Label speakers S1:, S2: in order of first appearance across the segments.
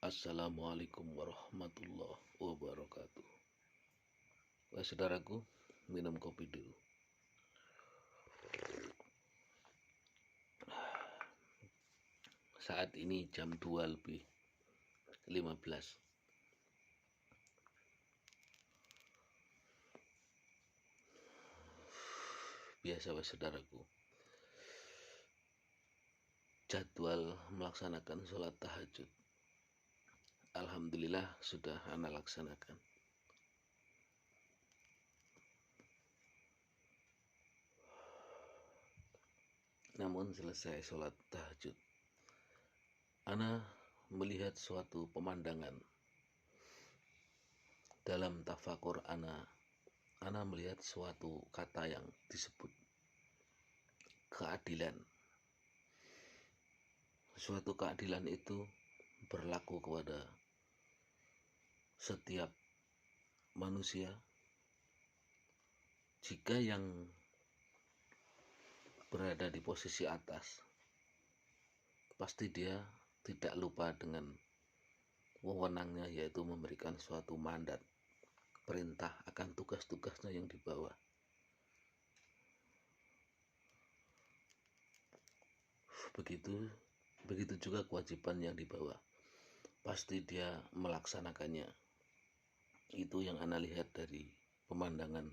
S1: Assalamualaikum warahmatullahi wabarakatuh. Wahai saudaraku, minum kopi dulu. Saat ini jam 2:15. Biasa wahai saudaraku, jadwal melaksanakan sholat tahajud, alhamdulillah sudah ana laksanakan. Namun selesai sholat tahajud, ana melihat suatu pemandangan. Dalam tafakur ana melihat suatu kata yang disebut keadilan. Suatu keadilan itu berlaku kepada setiap manusia jika yang berada di posisi atas pasti dia tidak lupa dengan wewenangnya, yaitu memberikan suatu mandat, perintah akan tugas-tugasnya yang di bawah. Begitu juga kewajiban yang di bawah, pasti dia melaksanakannya. Itu yang ana lihat dari pemandangan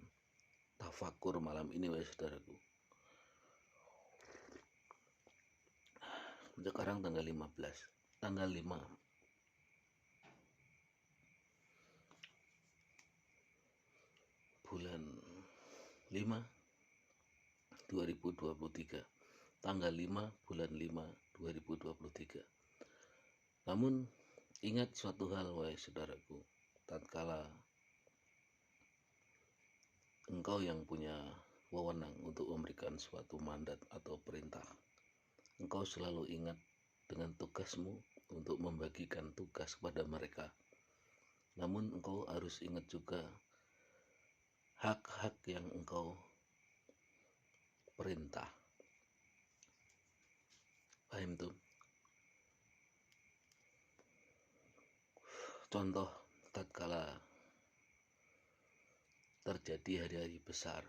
S1: tafakur malam ini, wahai saudaraku. Sekarang tanggal 5 bulan 5 2023, tanggal 5 bulan 5 2023. Namun ingat suatu hal, wahai saudaraku, tatkala engkau yang punya wewenang untuk memberikan suatu mandat atau perintah, engkau selalu ingat dengan tugasmu untuk membagikan tugas kepada mereka. Namun engkau harus ingat juga hak-hak yang engkau perintah. Paham tuh? Contoh, tatkala terjadi hari-hari besar,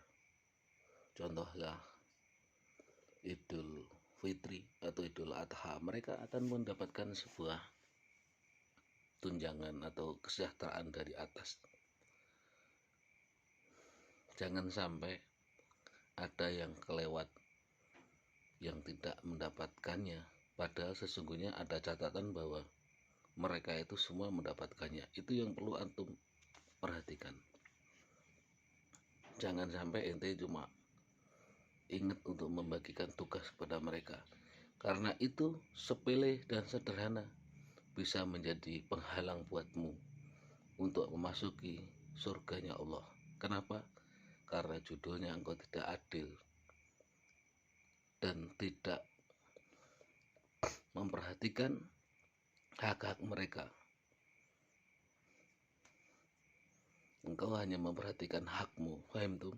S1: contohlah Idul Fitri atau Idul Adha, mereka akan mendapatkan sebuah tunjangan atau kesejahteraan dari atas. Jangan sampai ada yang kelewat, yang tidak mendapatkannya, padahal sesungguhnya ada catatan bahwa mereka itu semua mendapatkannya. Itu yang perlu antum perhatikan. Jangan sampai ente cuma ingat untuk membagikan tugas kepada mereka, karena itu sepele dan sederhana bisa menjadi penghalang buatmu untuk memasuki surganya Allah. Kenapa? Karena judulnya engkau tidak adil dan tidak memperhatikan hak-hak mereka. Engkau hanya memperhatikan hakmu. Paham tuh?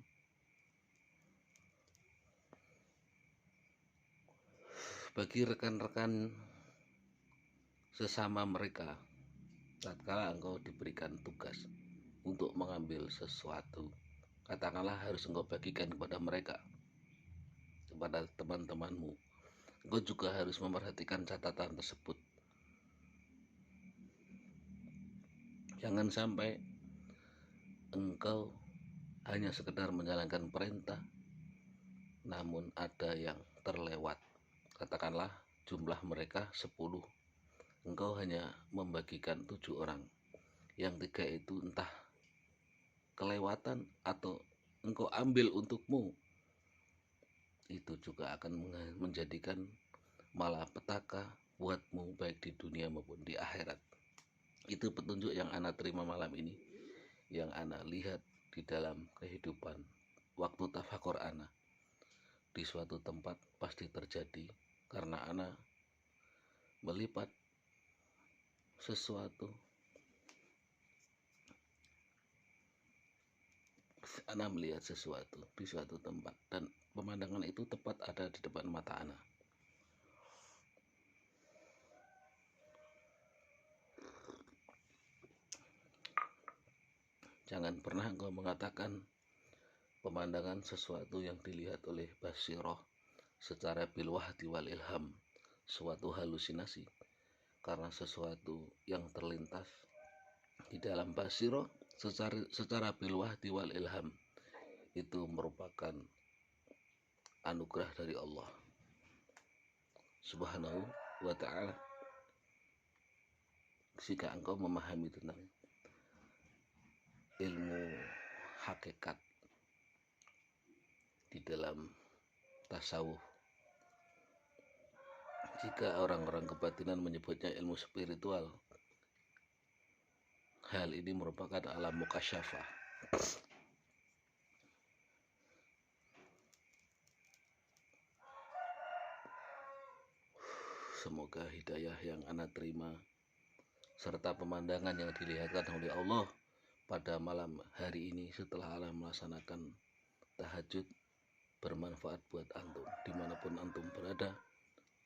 S1: Bagi rekan-rekan sesama mereka, tatkala engkau diberikan tugas untuk mengambil sesuatu, katakanlah harus engkau bagikan kepada mereka, kepada teman-temanmu, engkau juga harus memperhatikan catatan tersebut. Jangan sampai engkau hanya sekedar menjalankan perintah, namun ada yang terlewat. Katakanlah jumlah mereka 10, engkau hanya membagikan 7 orang, yang 3 itu entah kelewatan atau engkau ambil untukmu. Itu juga akan menjadikan malapetaka buatmu, baik di dunia maupun di akhirat. Itu petunjuk yang ana terima malam ini, yang ana lihat di dalam kehidupan waktu tafakur ana. Di suatu tempat pasti terjadi karena ana melipat sesuatu, ana melihat sesuatu di suatu tempat dan pemandangan itu tepat ada di depan mata ana. Jangan pernah engkau mengatakan pemandangan sesuatu yang dilihat oleh basiroh secara bilwahdi wal ilham suatu halusinasi, karena sesuatu yang terlintas di dalam basiroh secara bilwahdi wal ilham itu merupakan anugerah dari Allah Subhanahu wa ta'ala. Jika engkau memahami tentang ilmu hakikat di dalam tasawuf, jika orang-orang kebatinan menyebutnya ilmu spiritual, hal ini merupakan alam mukasyafah. Semoga hidayah yang ana terima serta pemandangan yang dilihatkan oleh Allah pada malam hari ini setelah ana melaksanakan tahajud bermanfaat buat antum dimanapun antum berada,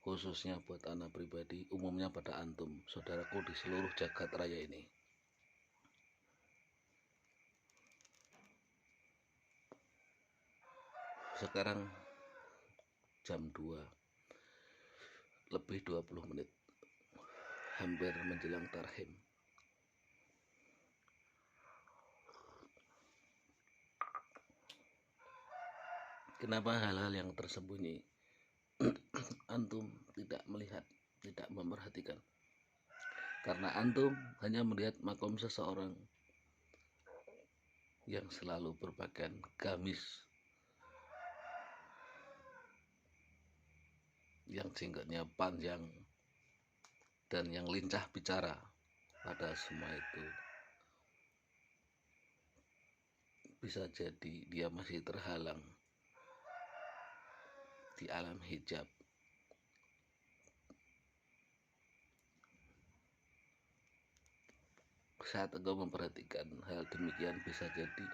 S1: khususnya buat ana pribadi, umumnya pada antum saudaraku di seluruh jagat raya ini. Sekarang jam 2:20, hampir menjelang tarhim. Kenapa hal-hal yang tersembunyi antum tidak melihat, tidak memperhatikan? Karena antum hanya melihat makom seseorang yang selalu berpakaian gamis, yang jenggotnya panjang, dan yang lincah bicara. Pada semua itu bisa jadi dia masih terhalang di alam hijab. Saat engkau memperhatikan hal demikian, bisa jadi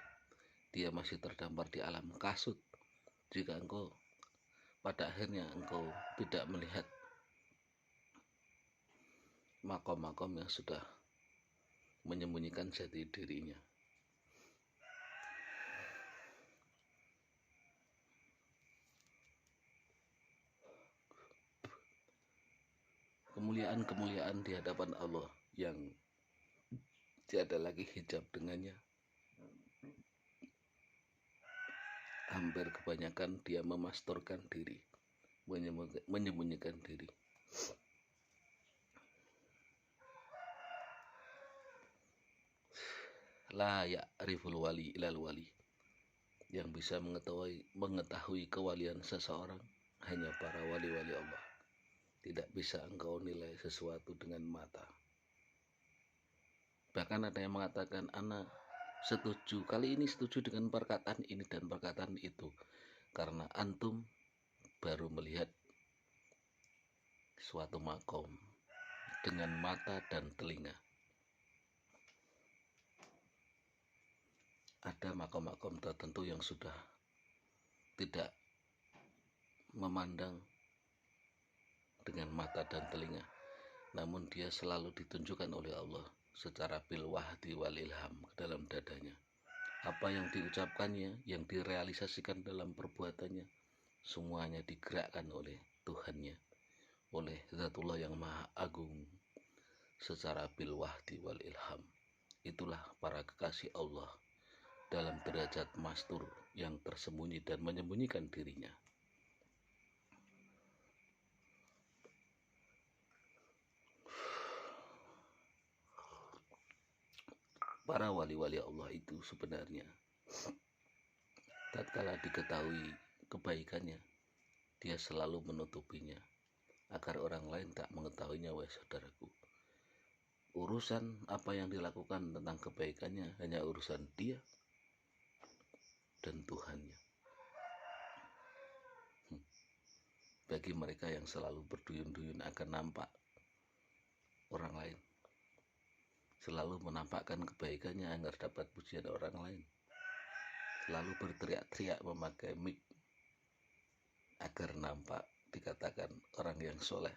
S1: dia masih terdampar di alam kasut. Jika engkau pada akhirnya engkau tidak melihat makom-makom yang sudah menyembunyikan jati dirinya. Kemuliaan-kemuliaan di hadapan Allah yang tiada lagi hijab dengannya, hampir kebanyakan dia memasturkan diri, menyembunyikan diri. La ya'riful wali ilal wali. Yang bisa mengetahui kewalian seseorang hanya para wali-wali Allah. Tidak bisa engkau nilai sesuatu dengan mata. Bahkan ada yang mengatakan, ana setuju, kali ini setuju dengan perkataan ini dan perkataan itu, karena antum baru melihat suatu makom dengan mata dan telinga. Ada makom-makom tertentu yang sudah tidak memandang dengan mata dan telinga, namun dia selalu ditunjukkan oleh Allah secara bil wahdi wal ilham ke dalam dadanya. Apa yang diucapkannya, yang direalisasikan dalam perbuatannya, semuanya digerakkan oleh Tuhannya, oleh Zatullah yang Maha Agung secara bil wahdi wal ilham. Itulah para kekasih Allah dalam derajat mastur yang tersembunyi dan menyembunyikan dirinya. Para wali-wali Allah itu sebenarnya tatkala diketahui kebaikannya, dia selalu menutupinya agar orang lain tak mengetahuinya. Wahai saudaraku, urusan apa yang dilakukan tentang kebaikannya hanya urusan dia dan Tuhannya. Bagi mereka yang selalu berduyun-duyun akan nampak orang lain, selalu menampakkan kebaikannya agar dapat pujian orang lain, selalu berteriak-teriak memakai mic agar nampak dikatakan orang yang soleh,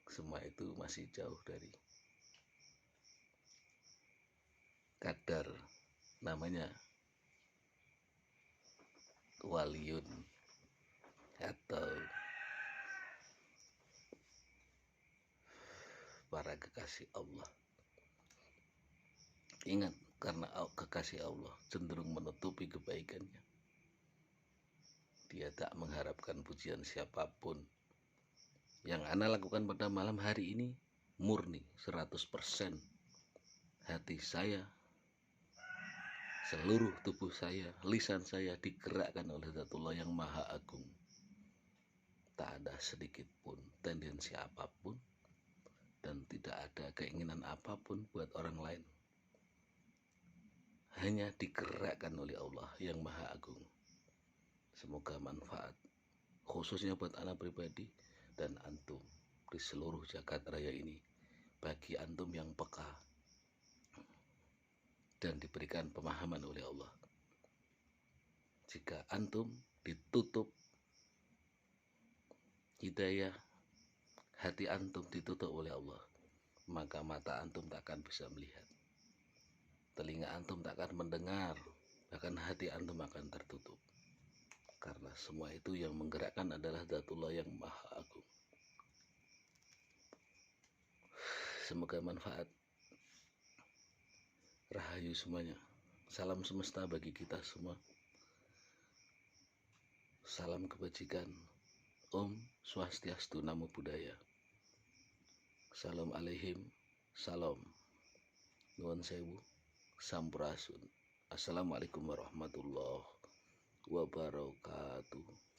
S1: semua itu masih jauh dari kadar, namanya waliyun atau para kekasih Allah. Ingat, karena kekasih Allah cenderung menutupi kebaikannya. Dia tak mengharapkan pujian siapapun. Yang Ana lakukan pada malam hari ini murni 100%. Hati saya, seluruh tubuh saya, lisan saya digerakkan oleh Zatullah yang Maha Agung. Tak ada sedikit pun tendensi apapun dan tidak ada keinginan apapun buat orang lain. Hanya digerakkan oleh Allah yang Maha Agung. Semoga manfaat khususnya buat anak pribadi dan antum di seluruh jagat raya ini, bagi antum yang peka dan diberikan pemahaman oleh Allah. Jika antum ditutup hidayah, hati antum ditutup oleh Allah, maka mata antum tak akan bisa melihat, telinga antum tak akan mendengar, bahkan hati antum akan tertutup. Karena semua itu yang menggerakkan adalah Zatullah yang Maha Agung. Semoga manfaat. Rahayu semuanya. Salam semesta bagi kita semua. Salam kebajikan. Om Swastiastu, Namo Buddhaya. Salam alaihim. Salam. Nuwun sewu. Sampurasun. Assalamualaikum warahmatullahi wabarakatuh.